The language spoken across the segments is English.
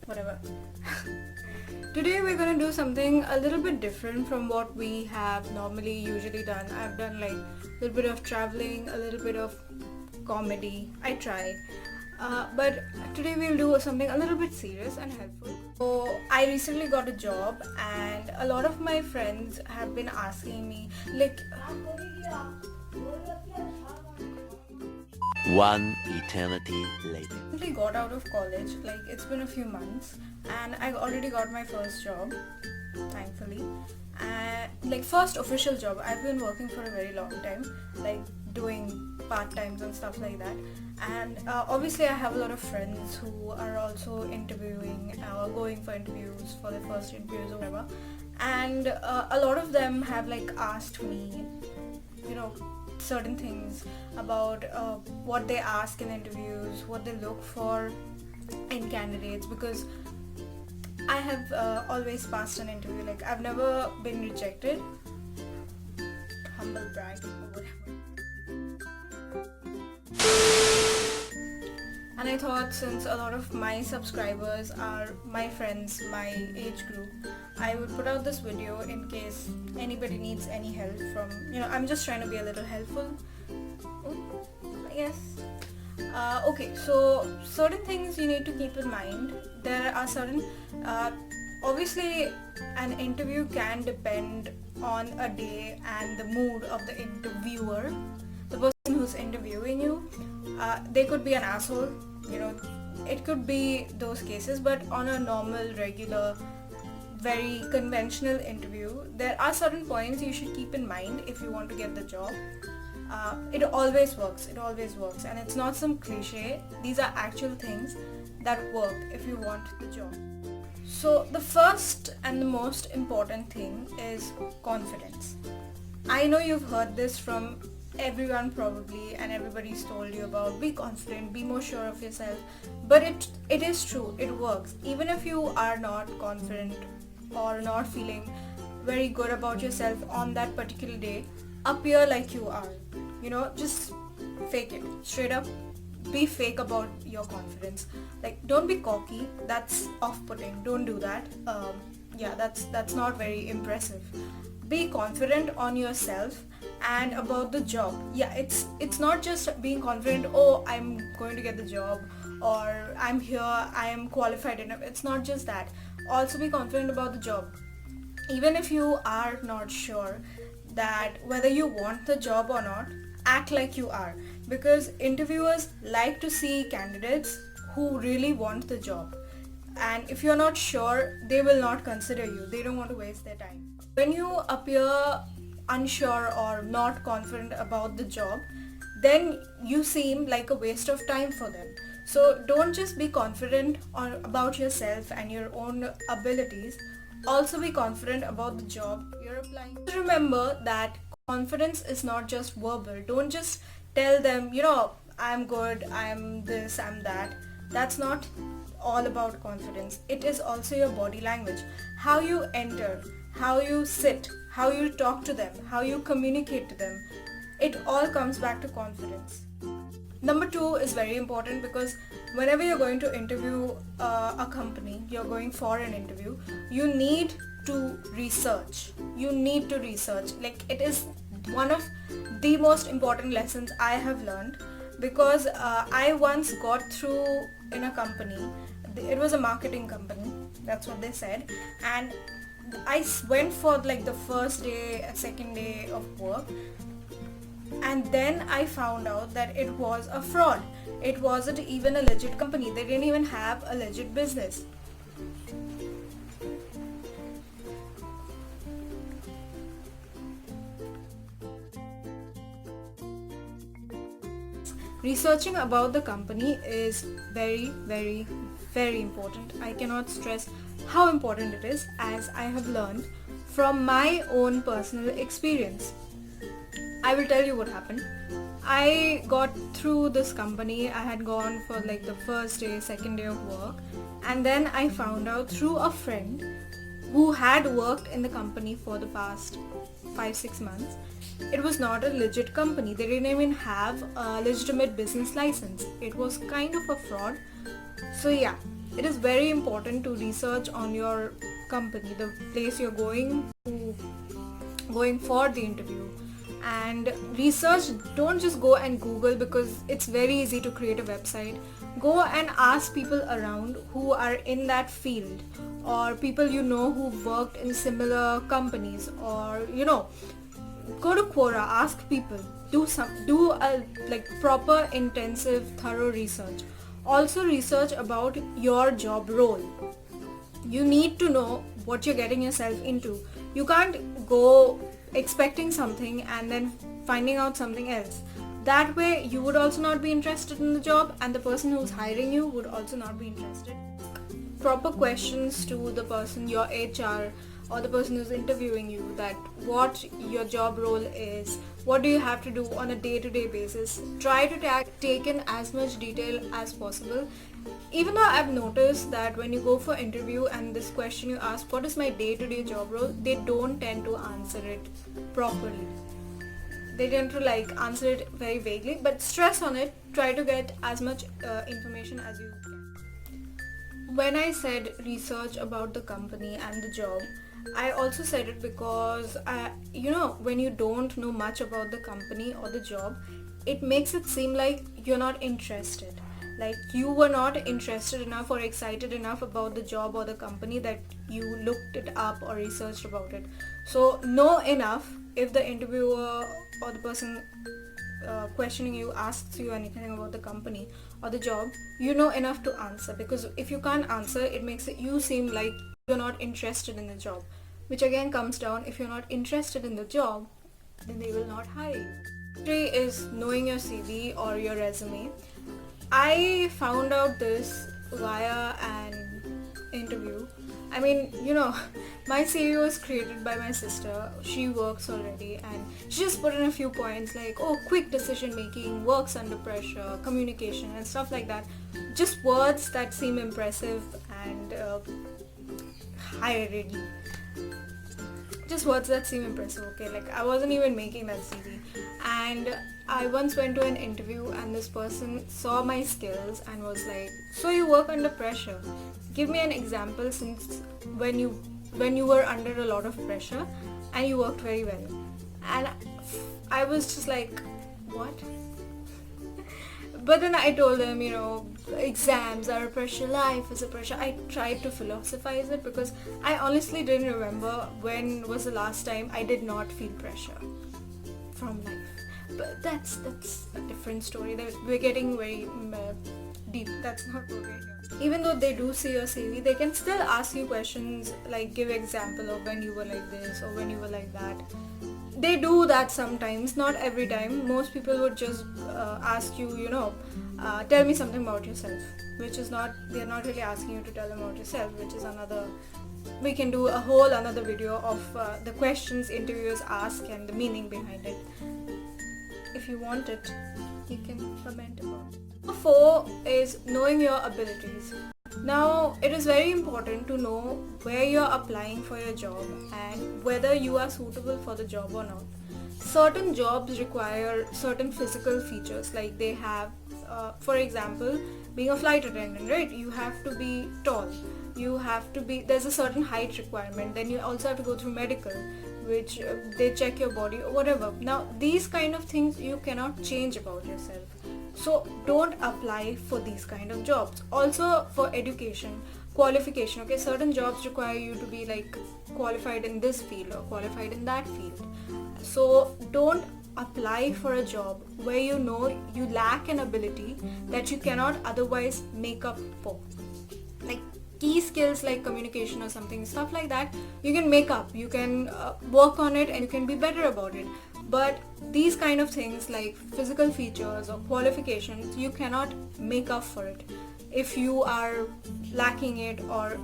whatever. Today we're gonna do something a little bit different from what we have normally usually done. I've done like a little bit of traveling, a little bit of comedy. I try. But today we'll do something a little bit serious and helpful. So I recently got a job and a lot of my friends have been asking me like One eternity later. I got out of college, like it's been a few months and I already got my first job, thankfully. And like first official job. I've been working for a very long time, like doing part-times and stuff like that. And obviously I have a lot of friends who are also interviewing or going for interviews for their first interviews or whatever. And a lot of them have like asked me, you know, certain things about what they ask in interviews, what they look for in candidates, because I have always passed an interview. Like I've never been rejected. Humble brag or whatever. And I thought, since a lot of my subscribers are my friends, my age group, I would put out this video in case anybody needs any help from, I'm just trying to be a little helpful, I guess. Okay, so certain things you need to keep in mind. There are certain, obviously an interview can depend on a day and the mood of the interviewer, the person who's interviewing you. They could be an asshole, it could be those cases, but on a normal, regular, very conventional interview, there are certain points you should keep in mind if you want to get the job. It always works, and it's not some cliche. These are actual things that work if you want the job. So the first and the most important thing is confidence. I know you've heard this from everyone probably, and everybody's told you about be confident, be more sure of yourself, but it is true, it works. Even if you are not confident or not feeling very good about yourself on that particular day, appear like you are, just fake it straight up. Be fake about your confidence. Like, don't be cocky, that's off-putting, don't do that. That's not very impressive. Be confident on yourself and about the job. It's not just being confident, oh, I'm going to get the job, or I'm here, I am qualified enough. It's not just that. Also be confident about the job. Even if you are not sure that whether you want the job or not, act like you are, because interviewers like to see candidates who really want the job. And if you're not sure, they will not consider you. They don't want to waste their time. When you appear unsure or not confident about the job, then you seem like a waste of time for them. So don't just be confident about yourself and your own abilities. Also be confident about the job you're applying. Remember that confidence is not just verbal. Don't just tell them, I'm good, I'm this, I'm that. That's not all about confidence. It is also your body language. How you enter, how you sit, how you talk to them, how you communicate to them. It all comes back to confidence. Number 2 is very important, because whenever you're going to interview a company, you're going for an interview, you need to research. Like, it is one of the most important lessons I have learned, because I once got through in a company. It was a marketing company, that's what they said, and I went for like the first day, second day of work, and then I found out that it was a fraud. It wasn't even a legit company. They didn't even have a legit business. Researching about the company is very, very, very important. I cannot stress how important it is, as I have learned from my own personal experience. I will tell you what happened. I got through this company. I had gone for like the first day, second day of work, and then I found out through a friend who had worked in the company for the past 5-6 months. It was not a legit company. They didn't even have a legitimate business license. It was kind of a fraud. So yeah, it is very important to research on your company, the place you're going for the interview. And research, don't just go and Google, because it's very easy to create a website. Go and ask people around who are in that field, or people you know who worked in similar companies, or go to Quora, ask people, do a proper, intensive, thorough research. Also research about your job role. You need to know what you're getting yourself into. You can't go expecting something and then finding out something else. That way you would also not be interested in the job, and the person who's hiring you would also not be interested. Proper questions to the person, your HR, or the person who's interviewing you, that what your job role is, what do you have to do on a day-to-day basis. Try to take in as much detail as possible. Even though I've noticed that when you go for interview and this question you ask, what is my day-to-day job role, they don't tend to answer it properly. They tend to answer it very vaguely, but stress on it. Try to get as much information as you can. When I said research about the company and the job, I also said it because when you don't know much about the company or the job, it makes it seem like you're not interested. Like you were not interested enough or excited enough about the job or the company that you looked it up or researched about it. So know enough. If the interviewer or the person questioning you asks you anything about the company or the job, you know enough to answer. Because if you can't answer, it makes you seem like you're not interested in the job, which again comes down, if you're not interested in the job, then they will not hire you. Three is knowing your CV or your resume. I found out this via an interview. I mean, my CV was created by my sister. She works already, and she just put in a few points like, quick decision making, works under pressure, communication, and stuff like that. Just words that seem impressive and high-ready. Just words that seem impressive, okay? Like I wasn't even making that CV. And I once went to an interview and this person saw my skills and was like, so you work under pressure. Give me an example since when you were under a lot of pressure and you worked very well. And I was just like, what? But then I told them, exams are a pressure, life is a pressure. I tried to philosophize it because I honestly didn't remember when was the last time I did not feel pressure from life. But that's a different story. We're getting very deep. That's not what we're here. Even though they do see your CV, they can still ask you questions like give example of when you were like this or when you were like that. They do that sometimes, not every time. Most people would just ask you, tell me something about yourself, they're not really asking you to tell them about yourself, which is we can do a whole another video of the questions interviewers ask and the meaning behind it. If you want it, you can comment about it. Number 4 is knowing your abilities. Now, it is very important to know where you're applying for your job and whether you are suitable for the job or not. Certain jobs require certain physical features, like they have, for example, being a flight attendant, right? You have to be tall. There's a certain height requirement. Then you also have to go through medical, which they check your body or whatever. Now, these kind of things you cannot change about yourself. So don't apply for these kind of jobs. Also for education, qualification, okay, certain jobs require you to be qualified in this field or qualified in that field. So don't apply for a job where you lack an ability that you cannot otherwise make up for. Like key skills like communication or something, stuff like that, you can make up, you can work on it and you can be better about it. But these kind of things like physical features or qualifications, you cannot make up for it if you are lacking it or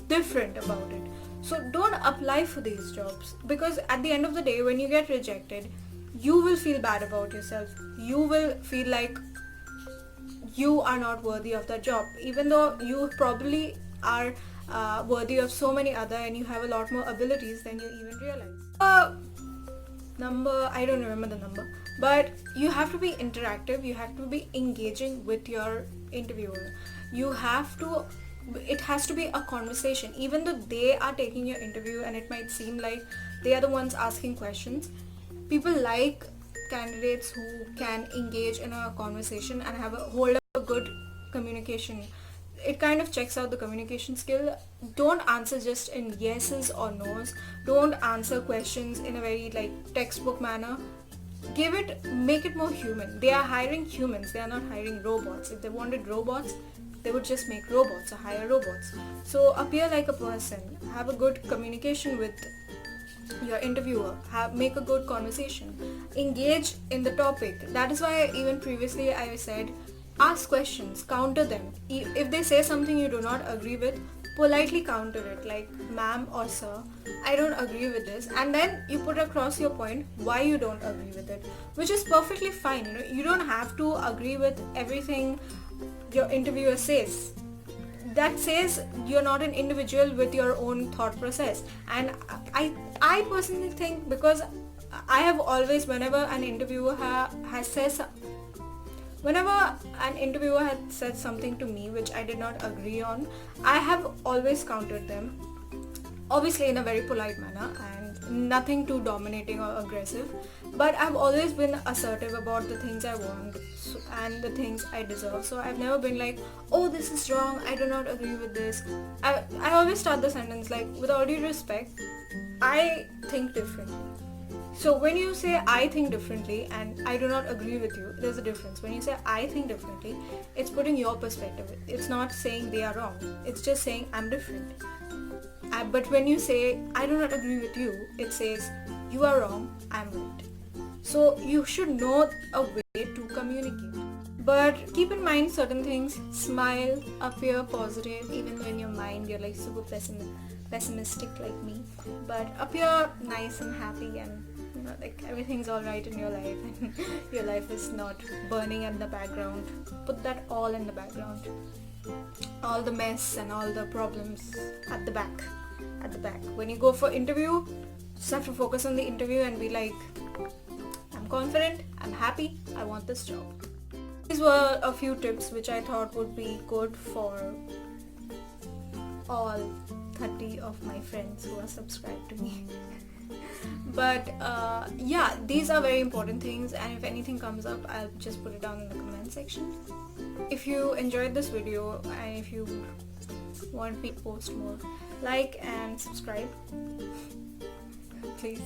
different about it. So don't apply for these jobs, because at the end of the day, when you get rejected, you will feel bad about yourself. You will feel like you are not worthy of that job, even though you probably are worthy of so many other and you have a lot more abilities than you even realize. I don't remember the number, but you have to be interactive, you have to be engaging with your interviewer. You have to it has to be a conversation. Even though they are taking your interview and it might seem like they are the ones asking questions, people like candidates who can engage in a conversation and hold a good communication. It kind of checks out the communication skill. Don't answer just in yeses or nos. Don't answer questions in a very like textbook manner. Make it more human. They are hiring humans, they are not hiring robots. If they wanted robots, they would just make robots or hire robots. So appear like a person, have a good communication with your interviewer, make a good conversation, engage in the topic. That is why even previously I said, ask questions, counter them. If they say something you do not agree with, politely counter it, like, ma'am or sir, I don't agree with this, and then you put across your point why you don't agree with it, which is perfectly fine. You don't have to agree with everything your interviewer says. That says you're not an individual with your own thought process. And I personally think, because I have always, whenever an interviewer has said something to me which I did not agree on, I have always countered them, obviously in a very polite manner and nothing too dominating or aggressive, but I've always been assertive about the things I want and the things I deserve. So I've never been like, oh, this is wrong, I do not agree with this. I always start the sentence like, with all due respect, I think differently. So when you say I think differently and I do not agree with you, there's a difference. When you say I think differently, it's putting your perspective. It's not saying they are wrong. It's just saying I'm different. But when you say I do not agree with you, it says you are wrong, I'm right. So you should know a way to communicate. But keep in mind certain things. Smile, appear positive, even though in your mind you're like super pessimistic like me. But appear nice and happy, and like everything's alright in your life and your life is not burning in the background. Put that all in the background. All the mess and all the problems at the back. When you go for interview, just have to focus on the interview and be like, I'm confident, I'm happy, I want this job. These were a few tips which I thought would be good for all 30 of my friends who are subscribed to me. But yeah, these are very important things, and if anything comes up, I'll just put it down in the comment section. If you enjoyed this video and if you want me to post more, like and subscribe, please.